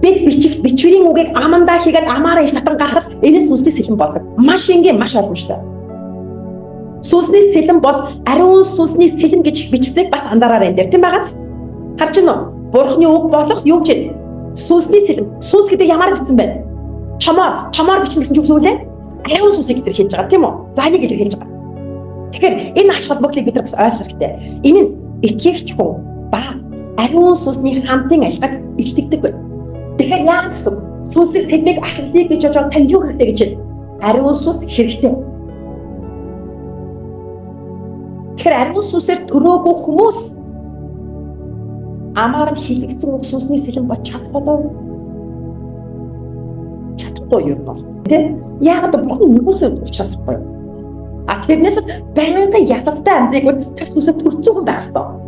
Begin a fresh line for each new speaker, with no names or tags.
бид бичвэрийн үгийг амандаа хийгээд амаараа иш татан гаргахад энэ сүнсний сэлэн болдог. Маш энгийн, маш ойлгомжтой. Сүнсний сэлэн бол ариун сүнсний сэлэн гэж бичсэнийг бас анзаараарай энэ дээр, тийм байгааз? Харж байна уу? Бурхны үг болох юу гэж вэ? Сүнсний сэлэн. Сүнс гэдэг ямар бичсэн бэ? Томоор бичсэн гэсэн ч үгүй лээ. Ариун сүнсийг илэрхийлж байгаа, тийм үү? За энийг илэрхийлж байгаа. Тэгэхээр энэ ач холбогдлыг бид нар бас ойлгох хэрэгтэй. Энэ нь итгэгч хүн ба ариун сүнсний хамтын ажиллагааг илтгэдэг байна. Тэгэхээр яагаад гэсэн сүнслэг сэдвийг ашиглая гэж бодож тань юу хэрэгтэй гэж байна? Ариун сүнс хэрэгтэй. Тэгэхээр ариун сүнсээр төрөөгүй хүмүүс амаар нь хийгдсэн үг сүнсний сэлэн бод чадах болов? Чадахгүй юу бол? Тэ? Яагаад Бурхан нэгүсээ учраас байхгүй юу? Тэрнээс байнгын ялгаатай амьдрыг бол тас үсээ төрцөөгөн байх ёстой.